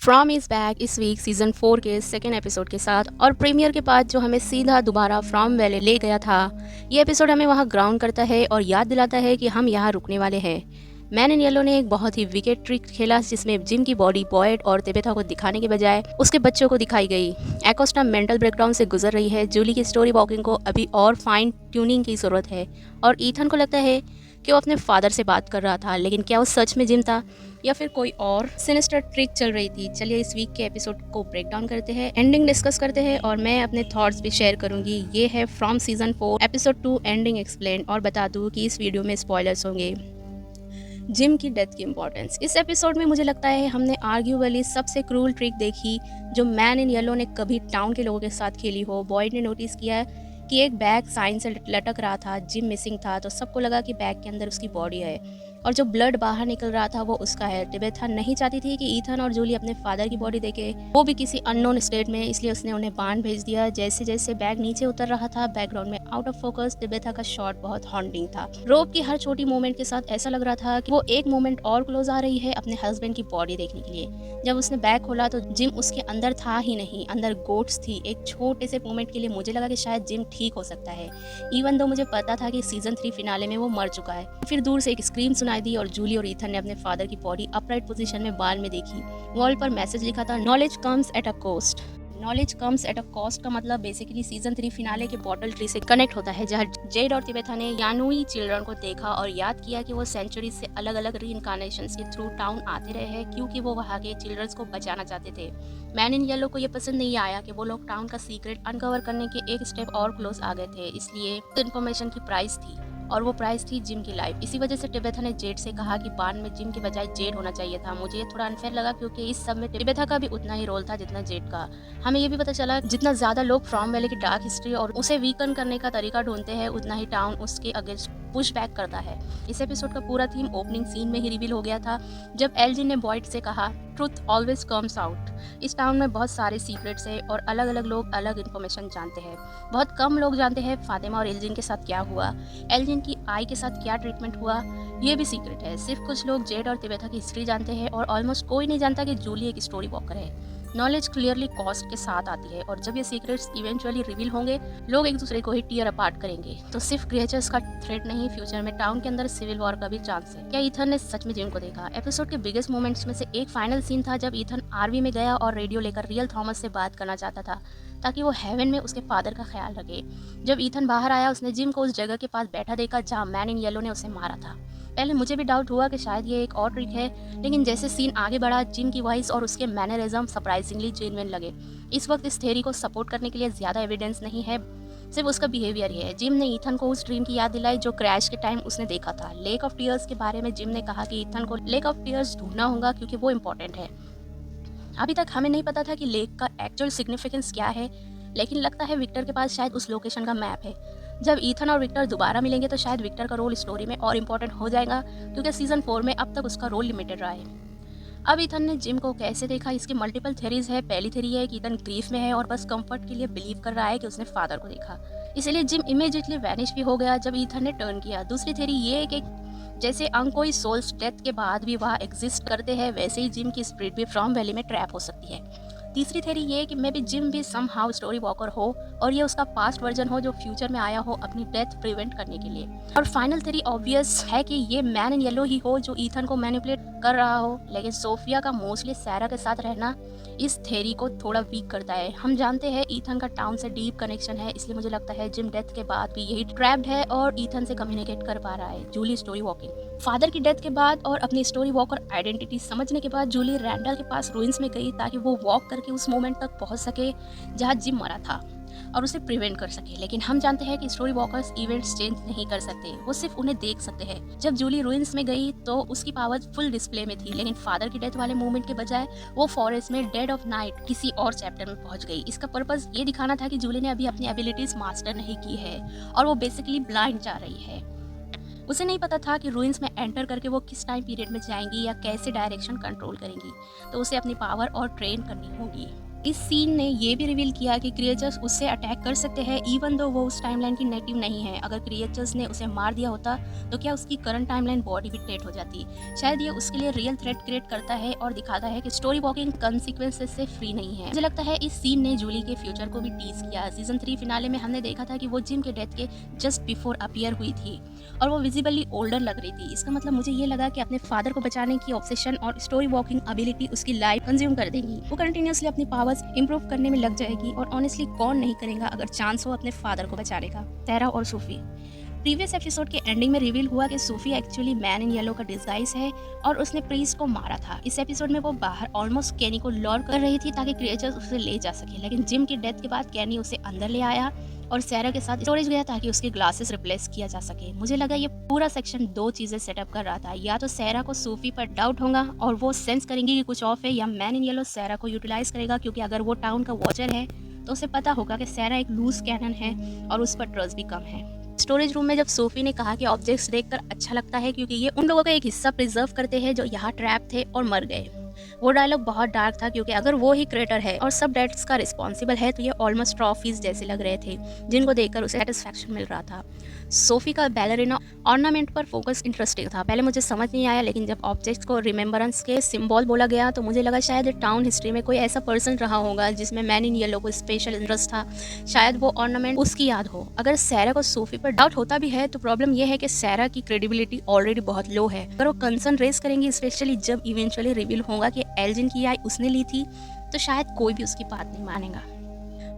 From is back इस week season 4 के second episode के साथ और प्रीमियर के बाद जो हमें सीधा दोबारा फ्रॉम वैली ले गया था। ये एपिसोड हमें वहाँ ग्राउंड करता है और याद दिलाता है कि हम यहाँ रुकने वाले हैं। मैन इन येलो ने एक बहुत ही विकेट ट्रिक खेला जिसमें जिम की बॉडी बॉयड और तेबेथा को दिखाने के बजाय उसके बच्चों को दिखाई गई। एकोस्टा मेंटल ब्रेकडाउन से गुजर रही है। जूली की स्टोरी वॉकिंग को अभी और फाइन ट्यूनिंग की ज़रूरत है और ईथन को लगता है कि वो अपने फादर से बात कर रहा था, लेकिन क्या वो सच में जिम था या फिर कोई और सिनिस्टर ट्रिक चल रही थी। चलिए इस वीक के एपिसोड को ब्रेक डाउन करते हैं, एंडिंग डिस्कस करते हैं और मैं अपने थॉट्स भी शेयर करूंगी। ये है from season 4 episode 2 ending explain. और बता दूं कि इस वीडियो में स्पॉयलर्स होंगे। जिम की डेथ की इंपॉर्टेंस। इस एपिसोड में मुझे लगता है हमने आर्ग्यूबली सबसे क्रूल ट्रिक देखी जो मैन इन येलो ने कभी टाउन के लोगों के साथ खेली हो। बॉयड ने नोटिस किया कि एक बैग साइन से लटक रहा था, जिम मिसिंग था, तो सबको लगा कि बैग के अंदर उसकी बॉडी है और जो ब्लड बाहर निकल रहा था वो उसका है। टिबेथा नहीं चाहती थी कि ईथन और जूली अपने फादर की बॉडी देखे, वो भी किसी अननोन स्टेट में, इसलिए उसने उन्हें बाण भेज दिया। जैसे जैसे बैग नीचे उतर रहा था, बैकग्राउंड में आउट ऑफ फोकस टिबेथा का शॉट बहुत हॉन्टिंग था। रोब की हर छोटी मोमेंट के साथ ऐसा लग रहा था कि वो एक मोमेंट और क्लोज आ रही है अपने हस्बैंड की बॉडी देखने के लिए। जब उसने बैग खोला तो जिम उसके अंदर था ही नहीं, अंदर गोट्स थी। एक छोटे से मोमेंट के लिए मुझे लगा कि शायद जिम ठीक हो सकता है, इवन दो मुझे पता था कि सीजन 3 फिनाले में वो मर चुका है। फिर दूर से एक स्क्रीम सुनाई दी और जूली और ईथन ने अपने फादर की बॉडी अपराइट पोजीशन में बाल में देखी। वॉल पर मैसेज लिखा था, knowledge comes at a cost. Knowledge comes at a cost का मतलब बेसिकली सीजन 3 फिनाले के बॉटल ट्री से कनेक्ट होता है, जहाँ जेड और तिबेथा ने यानुई चिल्ड्रन को देखा और याद किया कि वो सेंचुरी से अलग अलग रीइंकार्नेशंस के थ्रू टाउन आते रहे हैं क्योंकि वो वहाँ के चिल्ड्रंस को बचाना चाहते थे। मैन इन येलो को ये पसंद नहीं आया कि वो लोग टाउन का सीक्रेट अनकवर करने के एक स्टेप और क्लोज आ गए थे, इसलिए इन्फॉर्मेशन की प्राइस थी और वो प्राइस थी जिम की लाइफ। इसी वजह से टिबेथा ने जेड से कहा कि बान में जिम के बजाय जेड होना चाहिए था। मुझे ये थोड़ा अनफेयर लगा क्योंकि इस सब में टिबेथा का भी उतना ही रोल था जितना जेड का। हमें ये भी पता चला जितना ज्यादा लोग फ्रॉम वैली की डार्क हिस्ट्री और उसे वीकन करने का तरीका ढूंढते हैं, उतना ही टाउन उसके अगेंस्ट पुश बैक करता है। इस एपिसोड का पूरा थीम ओपनिंग सीन में ही रिवील हो गया था जब एलजी ने बॉयड से कहा, ट्रुथ ऑलवेज कम्स आउट। इस टाउन में बहुत सारे सीक्रेट्स है और अलग अलग लोग अलग इन्फॉर्मेशन जानते हैं। बहुत कम लोग जानते हैं फातिमा और एल्जिन के साथ क्या हुआ, एल्जिन की आई के साथ क्या ट्रीटमेंट हुआ, ये भी सीक्रेट है। सिर्फ कुछ लोग जेड और तिबेथा की हिस्ट्री जानते हैं और ऑलमोस्ट कोई नहीं जानता कि जूली एक स्टोरी वॉकर है। नॉलेज क्लियरली कॉस्ट के साथ आती है और जब ये सीक्रेट्स इवेंचुअली रिवील होंगे, लोग एक दूसरे को ही टीयर अपार्ट करेंगे। तो सिर्फ क्रिएचर्स का थ्रेट नहीं, फ्यूचर में टाउन के अंदर सिविल वॉर का भी चांस है। क्या ईथन ने सच में जिम को देखा? एपिसोड के बिगेस्ट मोमेंट्स में से एक फाइनल सीन था जब ईथन आर्मी में गया और रेडियो लेकर रियल थॉमस से बात करना चाहता था ताकि वो हेवन में उसके फादर का ख्याल रखे। जब ईथन बाहर आया, उसने जिम को उस जगह के पास बैठा देखा जहाँ मैन इन येलो ने उसे मारा था। पहले मुझे भी डाउट हुआ कि शायद ये एक और ट्रिक है, लेकिन जैसे सीन आगे बढ़ा, जिम की वॉइस और उसके मैनरिज्म सरप्राइजिंगली जेन्युइन लगे। इस वक्त इस थ्योरी को सपोर्ट करने के लिए ज्यादा एविडेंस नहीं है, सिर्फ उसका बिहेवियर ही है। जिम ने ईथन को उस ड्रीम की याद दिलाई जो क्रैश के टाइम उसने देखा था। लेक ऑफ टीयर्स के बारे में जिम ने कहा कि ईथन को लेक ऑफ टीयर्स ढूंढना होगा क्योंकि वो इम्पोर्टेंट है। अभी तक हमें नहीं पता था कि लेक का एक्चुअल सिग्निफिकेंस क्या है, लेकिन लगता है विक्टर के पास शायद उस लोकेशन का मैप है। जब ईथन और विक्टर दोबारा मिलेंगे तो शायद विक्टर का रोल स्टोरी में और इम्पोर्टेंट हो जाएगा क्योंकि सीजन 4 में अब तक उसका रोल लिमिटेड रहा है। अब ईथन ने जिम को कैसे देखा, इसकी मल्टीपल थ्योरीज है। पहली थ्योरी है कि ईथन ग्रीफ में है और बस कंफर्ट के लिए बिलीव कर रहा है कि उसने फादर को देखा, इसलिए जिम इमीडिएटली वैनिश भी हो गया जब ईथन ने टर्न किया। दूसरी थ्योरी ये है कि जैसे कोई सोल्स डेथ के बाद भी वहाँ एग्जिस्ट करते हैं, वैसे ही जिम की स्पिरिट भी फ्रॉम वैली में ट्रैप हो सकती है। तीसरी थ्योरी ये है कि मे बी जिम भी सम हाउ स्टोरी वॉकर हो और ये उसका पास्ट वर्जन हो जो फ्यूचर में आया हो अपनी डेथ प्रिवेंट करने के लिए। और फाइनल थ्योरी ऑब्वियस है कि ये मैन इन येलो ही हो जो ईथन को मैनिपुलेट कर रहा हो, लेकिन सोफिया का मोस्टली सैरा के साथ रहना इस थ्योरी को थोड़ा वीक करता है। हम जानते हैं ईथन का टाउन से डीप कनेक्शन है, इसलिए मुझे लगता है जिम डेथ के बाद भी यही ट्रैप्ड है और ईथन से कम्युनिकेट कर पा रहा है। Julie story walking. फादर की डेथ के बाद और अपनी स्टोरी वॉकर आइडेंटिटी समझने के बाद जूली रैंडल के पास रूइंस में गई ताकि वो वॉक करके उस मोमेंट तक पहुंच सके जहां जिम मरा था और उसे प्रिवेंट कर सके। लेकिन हम जानते हैं कि स्टोरी वॉकर्स इवेंट्स चेंज नहीं कर सकते, वो सिर्फ उन्हें देख सकते हैं। जब जूली रूइंस में गई तो उसकी पावर फुल डिस्प्ले में थी, लेकिन फादर की डेथ वाले मोमेंट के बजाय वो फॉरेस्ट में डेड ऑफ नाइट किसी और चैप्टर में पहुंच गई। इसका पर्पस ये दिखाना था कि जूली ने अभी अपनी एबिलिटीज मास्टर नहीं की है और वो बेसिकली ब्लाइंड जा रही है। उसे नहीं पता था कि रूइंस में एंटर करके वो किस टाइम पीरियड में जाएंगी या कैसे डायरेक्शन कंट्रोल करेंगी, तो उसे अपनी पावर और ट्रेन करनी होगी। इस सीन ने ये भी रिवील किया कि क्रिएचर्स उससे अटैक कर सकते हैं इवन दो वो उस टाइमलाइन की नेटिव नहीं है। अगर क्रिएचर्स ने उसे मार दिया होता तो क्या उसकी करंट टाइमलाइन बॉडी भी डेड हो जाती। शायद ये उसके लिए रियल थ्रेट क्रिएट करता है और दिखाता है कि स्टोरी वॉकिंग कंसिक्वेंसेस से फ्री नहीं है। मुझे लगता है इस सीन ने जूली के फ्यूचर को भी टीज किया। सीजन 3 फिनाले में हमने देखा था कि वो जिम के डेथ के जस्ट बिफोर अपीयर हुई थी और वो विजिबली ओल्डर लग रही थी। इसका मतलब मुझे ये लगा कि अपने फादर को बचाने की ऑब्सेशन और स्टोरी वॉकिंग एबिलिटी उसकी लाइफ कंज्यूम कर देगी। वो कंटिन्यूसली अपनी पावर्स इंप्रूव करने में लग जाएगी और ऑनेस्टली कौन नहीं करेगा अगर चांस हो अपने फादर को बचाने का। सैरा और सूफी प्रीवियस एपिसोड के एंडिंग में रिवील हुआ कि सूफी एक्चुअली मैन इन येलो का डिस्गाइज है और उसने प्रीस्ट को मारा था। इस एपिसोड में वो बाहर ऑलमोस्ट कैनी को लॉर कर रही थी ताकि क्रिएचर्स उसे ले जा सके, लेकिन जिम की डेथ के बाद कैनी उसे अंदर ले आया और सैरा के साथ स्टोरेज गया ताकि उसके ग्लासेस रिप्लेस किया जा सके। मुझे लगा ये पूरा सेक्शन दो चीजें सेटअप कर रहा था, या तो सैरा को सूफी पर डाउट होगा और वो सेंस करेंगी कि कुछ ऑफ है, या मैन इन येलो सैरा को यूटिलाइज करेगा क्योंकि अगर वो टाउन का वॉचर है तो उसे पता होगा कि सैरा एक लूज कैनन है और उस पर ट्रस्ट भी कम है। स्टोरेज रूम में जब सोफी ने कहा कि ऑब्जेक्ट्स देखकर अच्छा लगता है क्योंकि ये उन लोगों का एक हिस्सा प्रिजर्व करते हैं जो यहाँ ट्रैप थे और मर गए, वो डायलॉग बहुत डार्क था क्योंकि अगर वो ही क्रिएटर है और सब डेथ्स का रिस्पॉन्सिबल है तो ये ऑलमोस्ट ट्रॉफीज जैसे लग रहे थे जिनको देखकर उसे सेटिस्फैक्शन मिल रहा था। सोफी का बैलरिना ऑर्नामेंट पर फोकस इंटरेस्टिंग था। पहले मुझे समझ नहीं आया, लेकिन जब ऑब्जेक्ट्स को रिमेम्बरेंस के सिंबल बोला गया तो मुझे लगा शायद टाउन हिस्ट्री में कोई ऐसा पर्सन रहा होगा जिसमें मैन इन येलो को स्पेशल इंटरेस्ट था, शायद वो ऑर्नामेंट उसकी याद हो। अगर सैरा को सोफी पर डाउट होता भी है तो प्रॉब्लम यह है कि सैरा की क्रेडिबिलिटी ऑलरेडी बहुत लो है। अगर वो कंसर्न रेस करेंगी, स्पेशली जब इवेंचुअली रिवील होगा कि एल्जिन की आई उसने ली थी, तो शायद कोई भी उसकी बात नहीं मानेगा।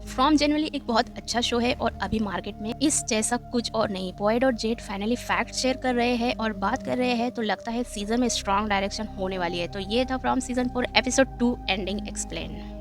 फ्रॉम जनरली एक बहुत अच्छा शो है और अभी मार्केट में इस जैसा कुछ और नहीं। बॉयड और जेड फाइनली फैक्ट शेयर कर रहे हैं और बात कर रहे हैं, तो लगता है सीजन में स्ट्रॉन्ग डायरेक्शन होने वाली है। तो ये था from season 4 episode 2 ending explain.